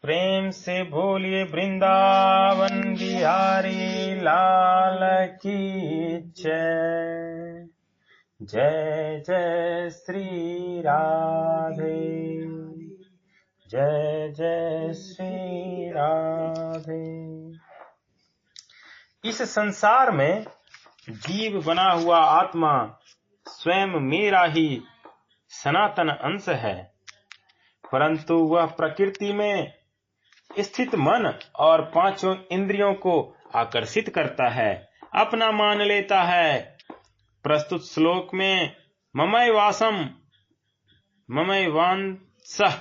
प्रेम से बोलिए वृंदावन बिहारी लाल की जय। जय जय श्री राधे, जय जय श्री राधे। इस संसार में जीव बना हुआ आत्मा स्वयं मेरा ही सनातन अंश है, परंतु वह प्रकृति में स्थित मन और पांचों इंद्रियों को आकर्षित करता है, अपना मान लेता है। प्रस्तुत श्लोक में ममैवांसः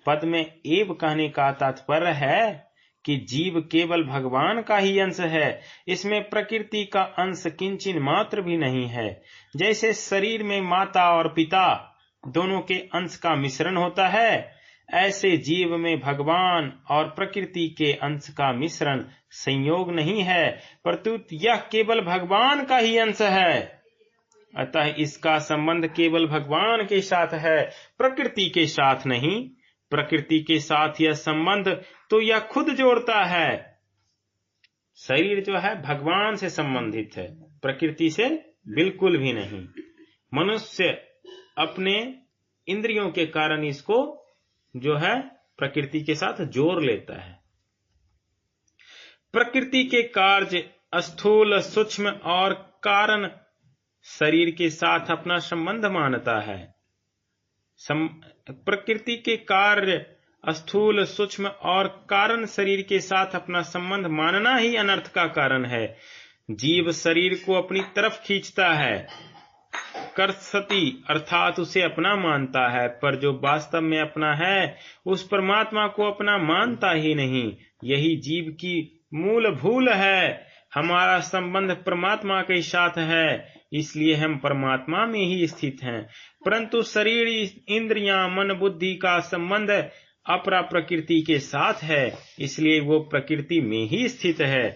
पद में एव कहने का तात्पर्य है कि जीव केवल भगवान का ही अंश है, इसमें प्रकृति का अंश किंचिन मात्र भी नहीं है। जैसे शरीर में माता और पिता दोनों के अंश का मिश्रण होता है, ऐसे जीव में भगवान और प्रकृति के अंश का मिश्रण संयोग नहीं है, प्रत्युत यह केवल भगवान का ही अंश है। अतः इसका संबंध केवल भगवान के साथ है, प्रकृति के साथ नहीं। प्रकृति के साथ यह संबंध तो यह खुद जोड़ता है। शरीर जो है भगवान से संबंधित है, प्रकृति से बिल्कुल भी नहीं। मनुष्य अपने इंद्रियों के कारण इसको जो है प्रकृति के साथ जोड़ लेता है। प्रकृति के कार्य स्थूल, सूक्ष्म और कारण शरीर के साथ अपना संबंध मानता है। प्रकृति के कार्य स्थूल, सूक्ष्म और कारण शरीर के साथ अपना संबंध मानना ही अनर्थ का कारण है। जीव शरीर को अपनी तरफ खींचता है, कर्षति अर्थात उसे अपना मानता है, पर जो वास्तव में अपना है उस परमात्मा को अपना मानता ही नहीं। यही जीव की मूल भूल है। हमारा संबंध परमात्मा के साथ है, इसलिए हम परमात्मा में ही स्थित हैं, परंतु शरीर, इंद्रियां, मन, बुद्धि का संबंध अपरा प्रकृति के साथ है, इसलिए वो प्रकृति में ही स्थित है।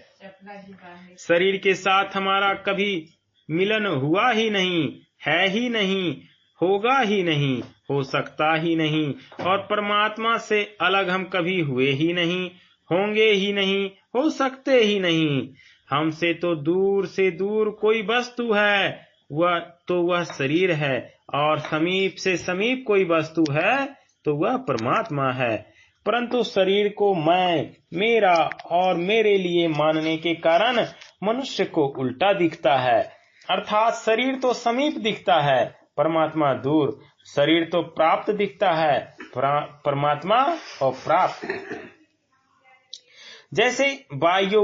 शरीर के साथ हमारा कभी मिलन हुआ ही नहीं, है ही नहीं, होगा ही नहीं, हो सकता ही नहीं, और परमात्मा से अलग हम कभी हुए ही नहीं, होंगे ही नहीं, हो सकते ही नहीं। हमसे तो दूर से दूर कोई वस्तु है, वह शरीर है, और समीप से समीप कोई वस्तु है तो वह परमात्मा है। परंतु शरीर को मैं, मेरा और मेरे लिए मानने के कारण मनुष्य को उल्टा दिखता है, अर्थात शरीर तो समीप दिखता है, परमात्मा दूर। शरीर तो प्राप्त दिखता है, परमात्मा अप्राप्त। जैसे वायु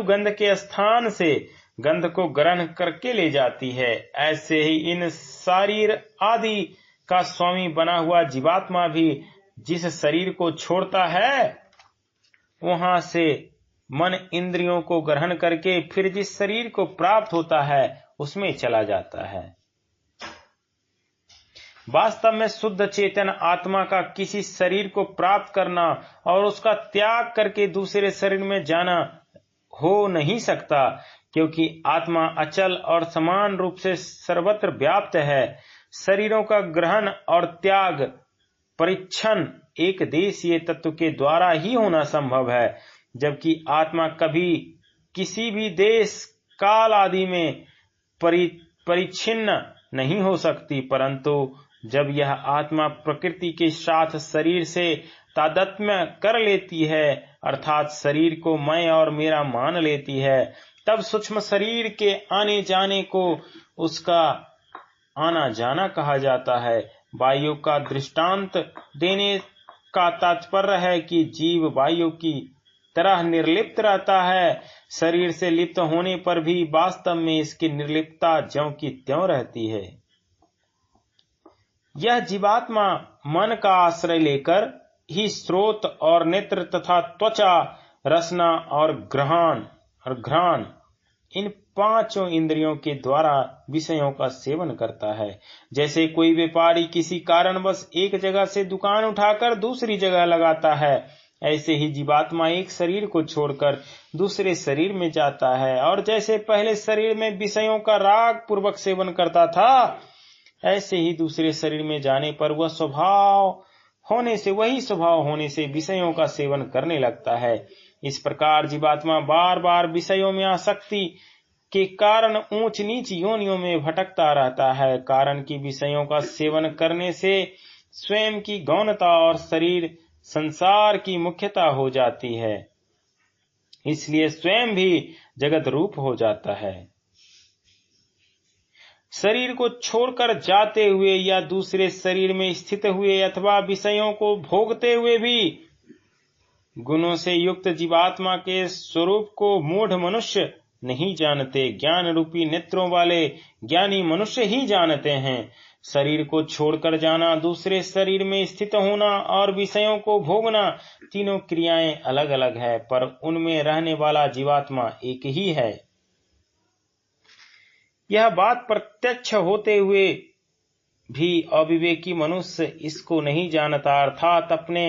गंध के स्थान से गंध को ग्रहण करके ले जाती है, ऐसे ही इन शरीर आदि का स्वामी बना हुआ जीवात्मा भी जिस शरीर को छोड़ता है, वहां से मन इंद्रियों को ग्रहण करके फिर जिस शरीर को प्राप्त होता है उसमें चला जाता है। वास्तव में शुद्ध चेतन आत्मा का किसी शरीर को प्राप्त करना और उसका त्याग करके दूसरे शरीर में जाना हो नहीं सकता, क्योंकि आत्मा अचल और समान रूप से सर्वत्र व्याप्त है। शरीरों का ग्रहण और त्याग परिच्छन एक देशीय तत्व के द्वारा ही होना संभव है, जबकि आत्मा कभी किसी भी देश, काल आदि में परिच्छिन्न नहीं हो सकती। परंतु जब यह आत्मा प्रकृति के साथ शरीर से तादात्म्य कर लेती है, अर्थात शरीर को मैं और मेरा मान लेती है, तब सूक्ष्म शरीर के आने जाने को उसका आना जाना कहा जाता है। वायु का दृष्टांत देने का तात्पर्य है कि जीव वायु की तरह निर्लिप्त रहता है। शरीर से लिप्त होने पर भी वास्तव में इसकी निर्लिप्तता ज्यों की त्यों रहती है। यह जीवात्मा मन का आश्रय लेकर ही स्रोत और नेत्र तथा त्वचा, रसना और घ्राण इन पांचों इंद्रियों के द्वारा विषयों का सेवन करता है। जैसे कोई व्यापारी किसी कारणवश एक जगह से दुकान उठाकर दूसरी जगह लगाता है, ऐसे ही जीवात्मा एक शरीर को छोड़कर दूसरे शरीर में जाता है, और जैसे पहले शरीर में विषयों का राग पूर्वक सेवन करता था, ऐसे ही दूसरे शरीर में जाने पर वह स्वभाव होने से, वही स्वभाव होने से विषयों का सेवन करने लगता है। इस प्रकार जीवात्मा बार बार विषयों में आसक्ति के कारण ऊंच नीच योनियों में भटकता रहता है। कारण कि विषयों का सेवन करने से स्वयं की गौणता और शरीर संसार की मुख्यता हो जाती है, इसलिए स्वयं भी जगत रूप हो जाता है। शरीर को छोड़कर जाते हुए या दूसरे शरीर में स्थित हुए अथवा विषयों को भोगते हुए भी गुणों से युक्त जीवात्मा के स्वरूप को मूढ़ मनुष्य नहीं जानते। ज्ञान रूपी नेत्रों वाले ज्ञानी मनुष्य ही जानते हैं। शरीर को छोड़कर जाना, दूसरे शरीर में स्थित होना और विषयों को भोगना, तीनों क्रियाएं अलग अलग है, पर उनमें रहने वाला जीवात्मा एक ही है। यह बात प्रत्यक्ष होते हुए भी अविवेकी मनुष्य इसको नहीं जानता, अर्थात अपने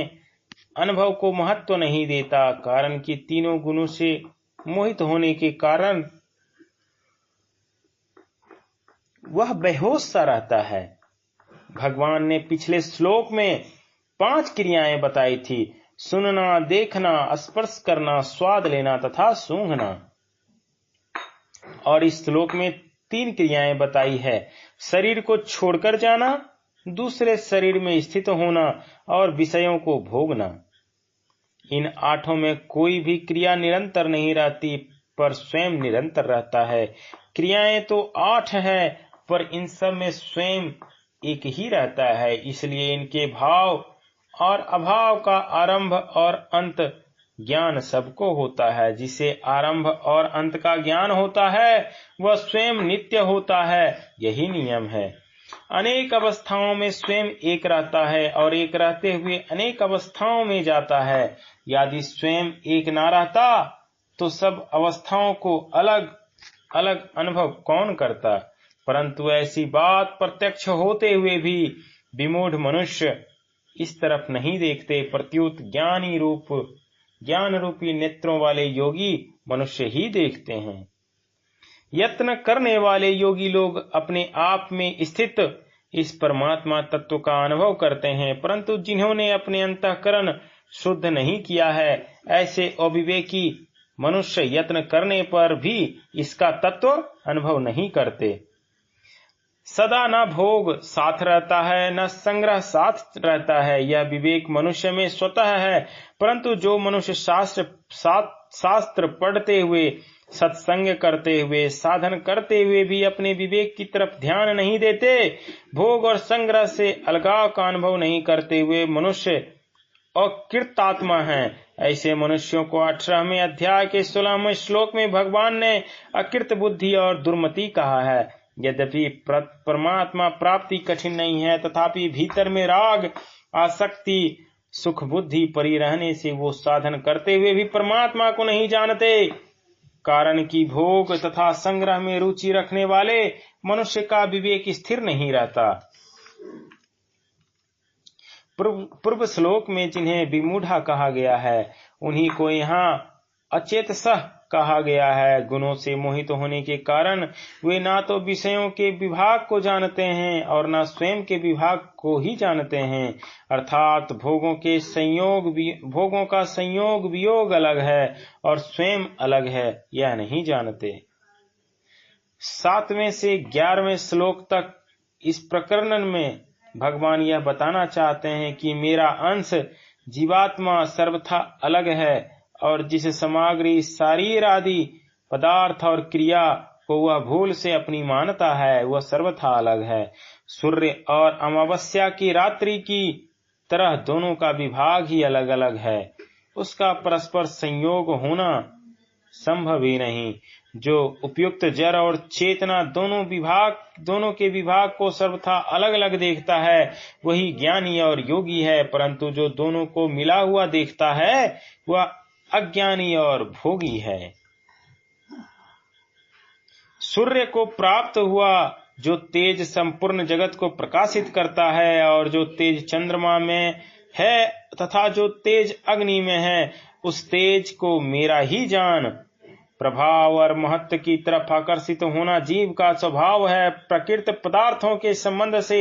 अनुभव को महत्व नहीं देता। कारण कि तीनों गुणों से मोहित होने के कारण वह बेहोश सा रहता है। भगवान ने पिछले श्लोक में 5 क्रियाएं बताई थी: सुनना, देखना, स्पर्श करना, स्वाद लेना तथा सूंघना। और इस श्लोक में 3 क्रियाएं बताई है: शरीर को छोड़कर जाना, दूसरे शरीर में स्थित होना और विषयों को भोगना। इन 8 में कोई भी क्रिया निरंतर नहीं रहती, पर स्वयं निरंतर रहता है। क्रियाएं तो 8 है, पर इन सब में स्वयं एक ही रहता है, इसलिए इनके भाव और अभाव का आरंभ और अंत ज्ञान सबको होता है। जिसे आरंभ और अंत का ज्ञान होता है वह स्वयं नित्य होता है, यही नियम है। अनेक अवस्थाओं में स्वयं एक रहता है और एक रहते हुए अनेक अवस्थाओं में जाता है। यदि स्वयं एक ना रहता तो सब अवस्थाओं को अलग अलग अनुभव कौन करता। परंतु ऐसी बात प्रत्यक्ष होते हुए भी विमूढ़ मनुष्य इस तरफ नहीं देखते, प्रत्युत ज्ञान रूपी नेत्रों वाले योगी मनुष्य ही देखते हैं। यत्न करने वाले योगी लोग अपने आप में स्थित इस परमात्मा तत्व का अनुभव करते हैं, परंतु जिन्होंने अपने अंतःकरण शुद्ध नहीं किया है, ऐसे अविवेकी मनुष्य यत्न करने पर भी इसका तत्व अनुभव नहीं करते। सदा न भोग साथ रहता है, न संग्रह साथ रहता है। यह विवेक मनुष्य में स्वतः है, परंतु जो मनुष्य शास्त्र पढ़ते हुए, सत्संग करते हुए, साधन करते हुए भी अपने विवेक की तरफ ध्यान नहीं देते, भोग और संग्रह से अलगाव का अनुभव नहीं करते हुए मनुष्य अकृतात्मा हैं। ऐसे मनुष्यों को 18वें अध्याय के 16वें श्लोक में भगवान ने अकृत बुद्धि और दुर्मति कहा है। यद्यपि परमात्मा प्राप्ति कठिन नहीं है, तथापि भीतर में राग, आसक्ति, सुख बुद्धि परी रहने से वो साधन करते हुए भी परमात्मा को नहीं जानते। कारण कि भोग तथा संग्रह में रुचि रखने वाले मनुष्य का विवेक स्थिर नहीं रहता। पूर्व श्लोक में जिन्हें विमूढ़ा कहा गया है, उन्हीं को यहाँ अचेतसः कहा गया है। गुणों से मोहित होने के कारण वे ना तो विषयों के विभाग को जानते हैं और ना स्वयं के विभाग को ही जानते हैं, अर्थात भोगों का संयोग वियोग अलग है और स्वयं अलग है, यह नहीं जानते। 7वें से 11वें श्लोक तक इस प्रकरण में भगवान यह बताना चाहते हैं कि मेरा अंश जीवात्मा सर्वथा अलग है और जिस सामग्री, शरीर आदि पदार्थ और क्रिया को वह भूल से अपनी मानता है, वह सर्वथा अलग है। सूर्य और अमावस्या की रात्रि की तरह दोनों का विभाग ही अलग अलग है, उसका परस्पर संयोग होना संभव ही नहीं। जो उपयुक्त जड़ और चेतना दोनों के विभाग को सर्वथा अलग अलग देखता है, वही ज्ञानी और योगी है, परंतु जो दोनों को मिला हुआ देखता है वह अज्ञानी और भोगी है। सूर्य को प्राप्त हुआ जो तेज संपूर्ण जगत को प्रकाशित करता है, और जो तेज चंद्रमा में है तथा जो तेज अग्नि में है, उस तेज को मेरा ही जान। प्रभाव और महत्व की तरफ आकर्षित होना जीव का स्वभाव है। प्रकृत पदार्थों के संबंध से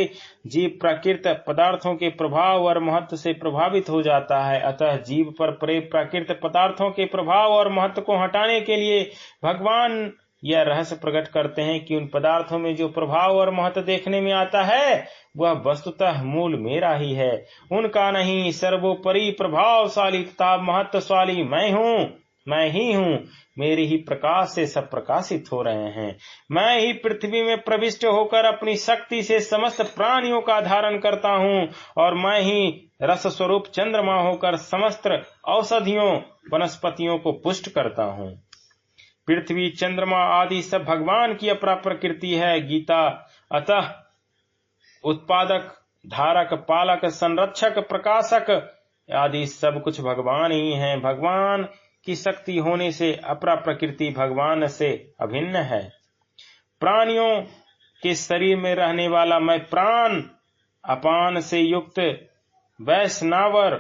जीव प्रकृत पदार्थों के प्रभाव और महत्व से प्रभावित हो जाता है। अतः जीव पर परे प्रकृत पदार्थों के प्रभाव और महत्व को हटाने के लिए भगवान यह रहस्य प्रकट करते हैं कि उन पदार्थों में जो प्रभाव और महत्व देखने में आता है वह वस्तुतः मूल मेरा ही है, उनका नहीं। सर्वोपरि प्रभावशाली तथा महत्वशाली मैं ही हूँ। मेरे ही प्रकाश से सब प्रकाशित हो रहे हैं। मैं ही पृथ्वी में प्रविष्ट होकर अपनी शक्ति से समस्त प्राणियों का धारण करता हूँ, और मैं ही रस स्वरूप चंद्रमा होकर समस्त औषधियों वनस्पतियों को पुष्ट करता हूँ। पृथ्वी चंद्रमा आदि सब भगवान की अपरा प्रकृति है। गीता। अतः उत्पादक, धारक, पालक, संरक्षक, प्रकाशक आदि सब कुछ भगवान ही हैं। भगवान की शक्ति होने से अपरा प्रकृति भगवान से अभिन्न है। प्राणियों के शरीर में रहने वाला मैं प्राण अपान से युक्त वैष्णवर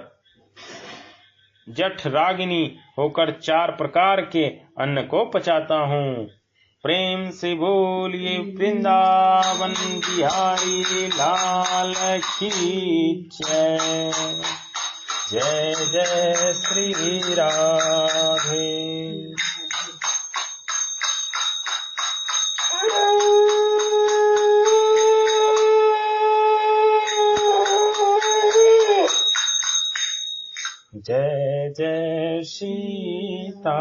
जठ रागिनी होकर 4 प्रकार के अन्न को पचाता हूँ। प्रेम से बोलिए वृंदावन बिहारी लाल की जय। जय जय श्री राधे। जय जय सीताराम।